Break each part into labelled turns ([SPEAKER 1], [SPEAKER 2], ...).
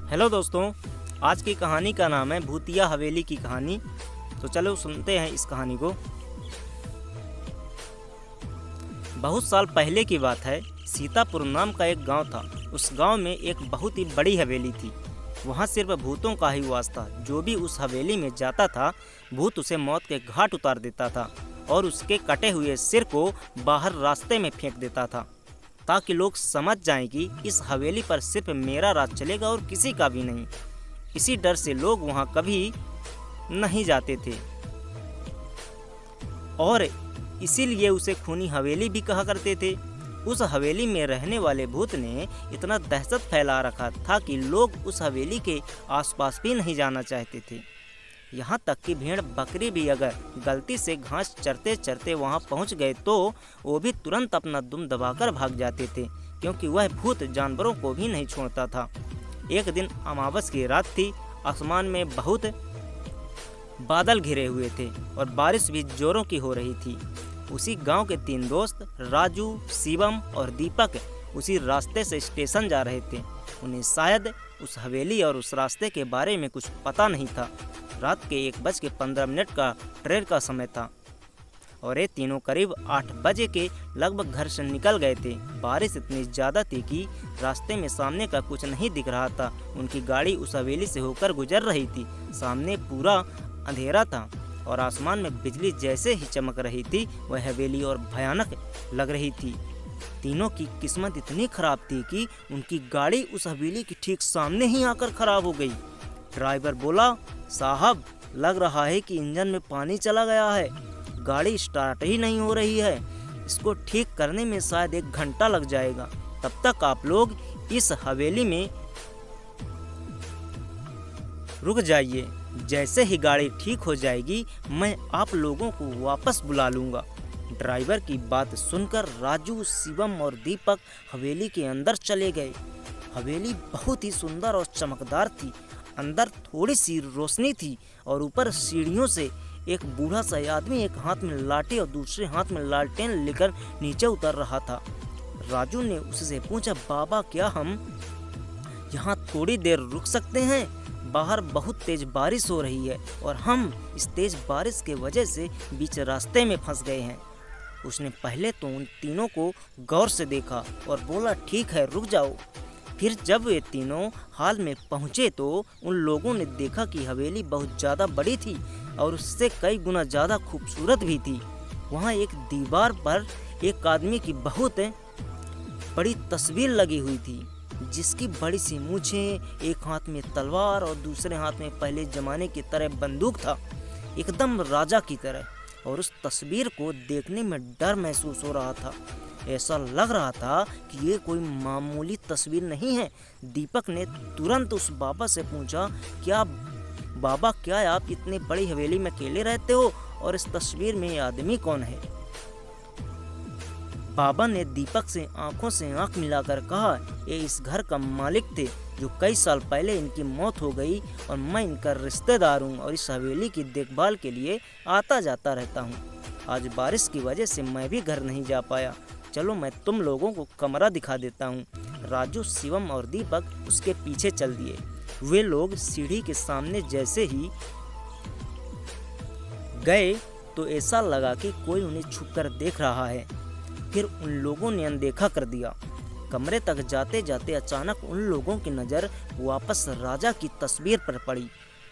[SPEAKER 1] Hello दोस्तों, आज की कहानी का नाम है भूतिया हवेली की कहानी। तो चलो सुनते हैं इस कहानी को। बहुत साल पहले की बात है। सीतापुर नाम का एक गांव था। उस गांव में एक बहुत ही बड़ी हवेली थी। वहां सिर्फ भूतों का ही वास था। जो भी उस हवेली में जाता था, भूत उसे मौत के घाट उतार देता था और उसके कटे हुए सिर को बाहर रास्ते में फेंक देता था, ताकि लोग समझ जाएं कि इस हवेली पर सिर्फ मेरा राज चलेगा और किसी का भी नहीं। इसी डर से लोग वहां कभी नहीं जाते थे और इसीलिए उसे खूनी हवेली भी कहा करते थे। उस हवेली में रहने वाले भूत ने इतना दहशत फैला रखा था कि लोग उस हवेली के आसपास भी नहीं जाना चाहते थे। यहाँ तक कि भेड़ बकरी भी अगर गलती से घास चरते चरते वहाँ पहुँच गए तो वो भी तुरंत अपना दुम दबाकर भाग जाते थे, क्योंकि वह भूत जानवरों को भी नहीं छोड़ता था। एक दिन अमावस की रात थी। आसमान में बहुत बादल घिरे हुए थे और बारिश भी जोरों की हो रही थी। उसी गांव के 3 दोस्त राजू, शिवम और दीपक उसी रास्ते से स्टेशन जा रहे थे। उन्हें शायद उस हवेली और उस रास्ते के बारे में कुछ पता नहीं था। रात के 1:15 का ट्रेन का समय था और ये तीनों करीब 8 बजे के लगभग घर से निकल गए थे। बारिश इतनी ज़्यादा थी कि रास्ते में सामने का कुछ नहीं दिख रहा था। उनकी गाड़ी उस हवेली से होकर गुजर रही थी। सामने पूरा अंधेरा था और आसमान में बिजली जैसे ही चमक रही थी। वह हवेली और भयानक लग रही थी। तीनों की किस्मत इतनी खराब थी कि उनकी गाड़ी उस हवेली के ठीक सामने ही आकर खराब हो गई। ड्राइवर बोला, साहब, लग रहा है कि इंजन में पानी चला गया है। गाड़ी स्टार्ट ही नहीं हो रही है। इसको ठीक करने में शायद 1 घंटा लग जाएगा। तब तक आप लोग इस हवेली में रुक जाइए। जैसे ही गाड़ी ठीक हो जाएगी, मैं आप लोगों को वापस बुला लूँगा। ड्राइवर की बात सुनकर राजू, शिवम और दीपक हवेली के अंदर चले गए। हवेली बहुत ही सुंदर और चमकदार थी। अंदर थोड़ी सी रोशनी थी और ऊपर सीढ़ियों से एक बूढ़ा सा आदमी एक हाथ में लाठी और दूसरे हाथ में लालटेन लेकर नीचे उतर रहा था। राजू ने उससे पूछा, बाबा, क्या हम यहाँ थोड़ी देर रुक सकते हैं? बाहर बहुत तेज बारिश हो रही है और हम इस तेज बारिश के वजह से बीच रास्ते में फंस गए हैं। उसने पहले तो उन तीनों को गौर से देखा और बोला, ठीक है, रुक जाओ। फिर जब वे तीनों हाल में पहुँचे तो उन लोगों ने देखा कि हवेली बहुत ज़्यादा बड़ी थी और उससे कई गुना ज़्यादा खूबसूरत भी थी। वहाँ एक दीवार पर एक आदमी की बहुत बड़ी तस्वीर लगी हुई थी, जिसकी बड़ी सी मूछें, एक हाथ में तलवार और दूसरे हाथ में पहले ज़माने की तरह बंदूक था, एकदम राजा की तरह। और उस तस्वीर को देखने में डर महसूस हो रहा था। ऐसा लग रहा था कि ये कोई मामूली तस्वीर नहीं है। दीपक ने तुरंत उस बाबा से पूछा, क्या आप इतनी बड़ी हवेली में अकेले रहते हो और इस तस्वीर में ये आदमी कौन है? बाबा ने दीपक से आंखों से आंख मिलाकर कहा, ये इस घर का मालिक थे जो कई साल पहले इनकी मौत हो गई और मैं इनका रिश्तेदार हूँ और इस हवेली की देखभाल के लिए आता जाता रहता हूँ। आज बारिश की वजह से मैं भी घर नहीं जा पाया। चलो मैं तुम लोगों को कमरा दिखा देता हूँ। राजू, शिवम और दीपक उसके पीछे चल दिए। वे लोग सीढ़ी के सामने जैसे ही गए तो ऐसा लगा कि कोई उन्हें छुपकर देख रहा है। फिर उन लोगों ने अनदेखा कर दिया। कमरे तक जाते जाते अचानक उन लोगों की नज़र वापस राजा की तस्वीर पर पड़ी।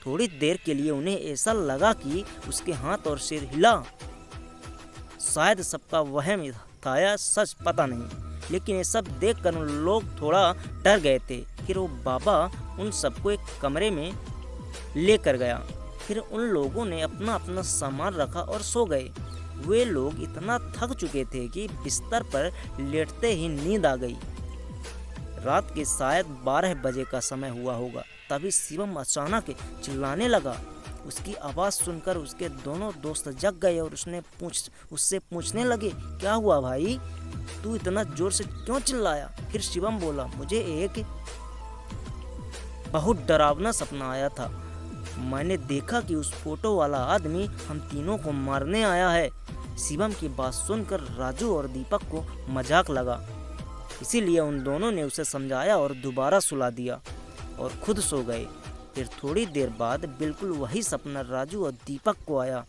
[SPEAKER 1] थोड़ी देर के लिए उन्हें ऐसा लगा कि उसके हाथ और सिर हिला। शायद सबका वहम था या सच, पता नहीं, लेकिन ये सब देखकर उन लोग थोड़ा डर गए थे। फिर वो बाबा उन सबको एक कमरे में लेकर गया। फिर उन लोगों ने अपना अपना सामान रखा और सो गए। वे लोग इतना थक चुके थे कि बिस्तर पर लेटते ही नींद आ गई। रात के शायद 12 बजे का समय हुआ होगा। तभी शिवम अचानक चिल्लाने लगा। उसकी आवाज़ सुनकर उसके दोनों दोस्त जग गए और उससे पूछने लगे, क्या हुआ भाई, तू इतना जोर से क्यों चिल्लाया? फिर शिवम बोला, मुझे एक बहुत डरावना सपना आया था। मैंने देखा कि उस फोटो वाला आदमी हम तीनों को मारने आया है। शिवम की बात सुनकर राजू और दीपक को मजाक लगा, इसीलिए उन दोनों ने उसे समझाया और दोबारा सुला दिया। और खुद सो गए। फिर थोड़ी देर बाद बिल्कुल वही सपना राजू और दीपक को आया।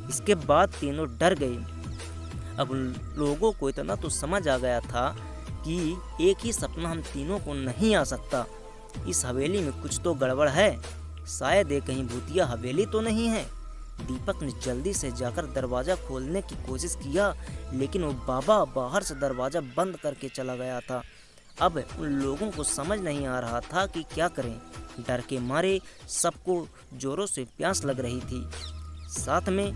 [SPEAKER 1] इसके बाद तीनों डर गए। अब लोगों को इतना तो समझ आ गया था कि एक ही सपना हम तीनों को नहीं आ सकता। इस हवेली में कुछ तो गड़बड़ है, शायद ये कहीं भूतिया हवेली तो नहीं है। दीपक ने जल्दी से जाकर दरवाज़ा खोलने की कोशिश किया, लेकिन वो बाबा बाहर से दरवाज़ा बंद करके चला गया था। अब उन लोगों को समझ नहीं आ रहा था कि क्या करें। डर के मारे सबको जोरों से प्यास लग रही थी। साथ में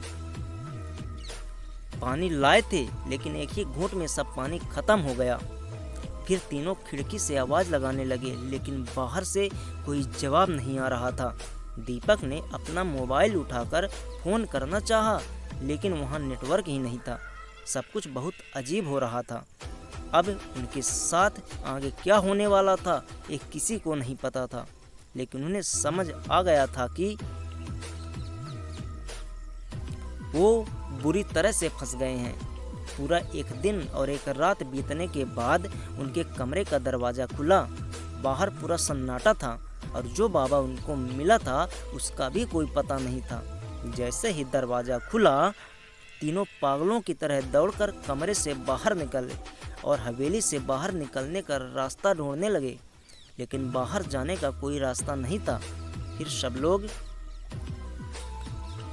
[SPEAKER 1] पानी लाए थे, लेकिन एक ही घूंट में सब पानी खत्म हो गया। फिर तीनों खिड़की से आवाज़ लगाने लगे, लेकिन बाहर से कोई जवाब नहीं आ रहा था। दीपक ने अपना मोबाइल उठाकर फ़ोन करना चाहा, लेकिन वहाँ नेटवर्क ही नहीं था। सब कुछ बहुत अजीब हो रहा था। अब उनके साथ आगे क्या होने वाला था ये किसी को नहीं पता था, लेकिन उन्हें समझ आ गया था कि वो बुरी तरह से फंस गए हैं। पूरा एक दिन और एक रात बीतने के बाद उनके कमरे का दरवाज़ा खुला। बाहर पूरा सन्नाटा था और जो बाबा उनको मिला था उसका भी कोई पता नहीं था। जैसे ही दरवाज़ा खुला, तीनों पागलों की तरह दौड़कर कमरे से बाहर निकले और हवेली से बाहर निकलने का रास्ता ढूंढने लगे, लेकिन बाहर जाने का कोई रास्ता नहीं था। फिर सब लोग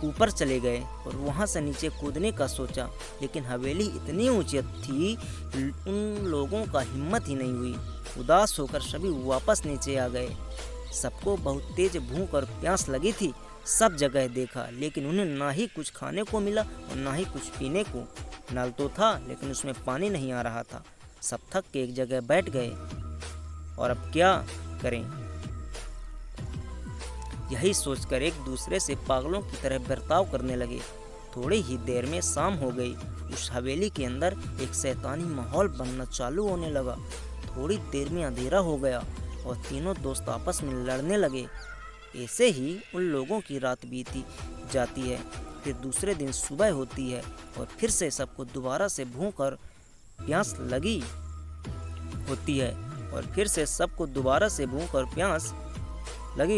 [SPEAKER 1] ऊपर चले गए और वहां से नीचे कूदने का सोचा, लेकिन हवेली इतनी ऊंची थी उन लोगों का हिम्मत ही नहीं हुई। उदास होकर सभी वापस नीचे आ गए। सबको बहुत तेज भूख और प्यास लगी थी। सब जगह देखा, लेकिन उन्हें ना ही कुछ खाने को मिला और ना ही कुछ पीने को। नल तो था, लेकिन उसमें पानी नहीं आ रहा था। सब थक के एक जगह बैठ गए और अब क्या करें, यही सोचकर एक दूसरे से पागलों की तरह बर्ताव करने लगे। थोड़ी ही देर में शाम हो गई। उस हवेली के अंदर एक शैतानी माहौल बनना चालू होने लगा। थोड़ी देर में अंधेरा हो गया और तीनों दोस्त आपस में लड़ने लगे। ऐसे ही उन लोगों की रात बीती जाती है। फिर दूसरे दिन सुबह होती है और फिर से सबको दोबारा से भूख और प्यास लगी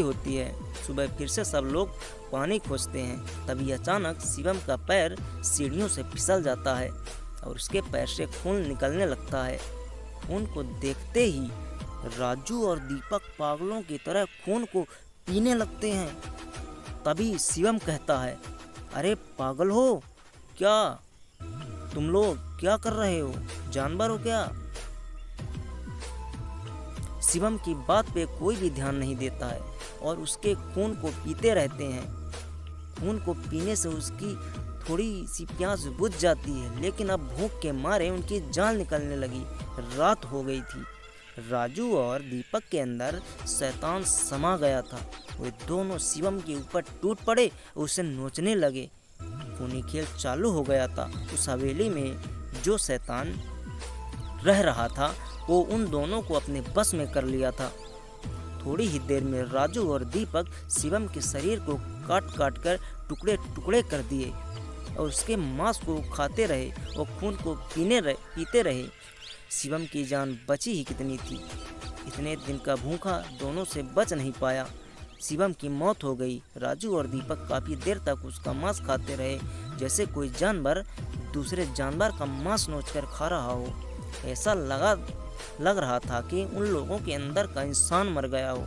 [SPEAKER 1] होती है सुबह फिर से सब लोग पानी खोजते हैं। तभी अचानक शिवम का पैर सीढ़ियों से फिसल जाता है और उसके पैर से खून निकलने लगता है। खून को देखते ही राजू और दीपक पागलों की तरह खून को पीने लगते हैं। तभी शिवम कहता है, अरे पागल हो क्या? तुम लोग क्या कर रहे हो? जानवर हो क्या? शिवम की बात पे कोई भी ध्यान नहीं देता है और उसके खून को पीते रहते हैं। खून को पीने से उसकी थोड़ी सी प्यास बुझ जाती है, लेकिन अब भूख के मारे उनकी जान निकलने लगी। रात हो गई थी। राजू और दीपक के अंदर शैतान समा गया था। वे दोनों शिवम के ऊपर टूट पड़े और उसे नोचने लगे। खूनी खेल चालू हो गया था। उस हवेली में जो शैतान रह रहा था वो उन दोनों को अपने बस में कर लिया था। थोड़ी ही देर में राजू और दीपक शिवम के शरीर को काट काट कर टुकड़े टुकड़े कर दिए और उसके मांस को खाते रहे और खून को पीते रहे। शिवम की जान बची ही कितनी थी। इतने दिन का भूखा दोनों से बच नहीं पाया। शिवम की मौत हो गई। राजू और दीपक काफ़ी देर तक उसका मांस खाते रहे, जैसे कोई जानवर दूसरे जानवर का मांस नोचकर खा रहा हो। ऐसा लग रहा था कि उन लोगों के अंदर का इंसान मर गया हो।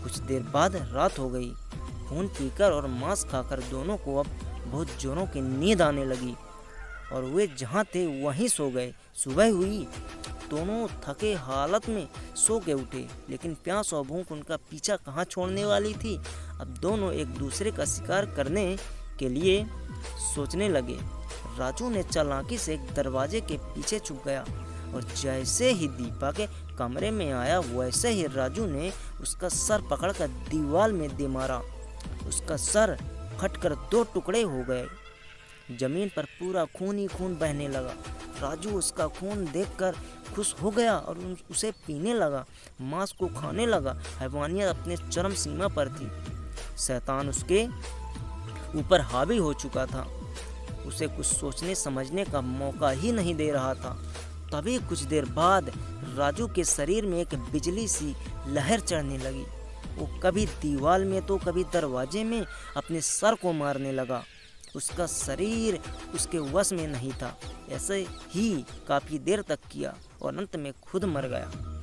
[SPEAKER 1] कुछ देर बाद रात हो गई। खून पीकर और मांस खाकर दोनों को अब बहुत जोरों की नींद आने लगी और वे जहाँ थे वहीं सो गए। सुबह हुई। दोनों थके हालत में सो के उठे, लेकिन प्यास और भूख उनका पीछा कहाँ छोड़ने वाली थी। अब दोनों एक दूसरे का शिकार करने के लिए सोचने लगे। राजू ने चालाकी से एक दरवाजे के पीछे छुप गया और जैसे ही दीपक कमरे में आया वैसे ही राजू ने उसका सर पकड़कर दीवार में दे मारा। उसका सर फटकर 2 टुकड़े हो गए। जमीन पर पूरा खून ही खून बहने लगा। राजू उसका खून देखकर खुश हो गया और उसे पीने लगा, मांस को खाने लगा। हैवानियत अपने चरम सीमा पर थी। शैतान उसके ऊपर हावी हो चुका था। उसे कुछ सोचने समझने का मौका ही नहीं दे रहा था। तभी कुछ देर बाद राजू के शरीर में एक बिजली सी लहर चढ़ने लगी। वो कभी दीवार में तो कभी दरवाजे में अपने सर को मारने लगा। उसका शरीर उसके वश में नहीं था। ऐसे ही काफ़ी देर तक किया और अंत में खुद मर गया।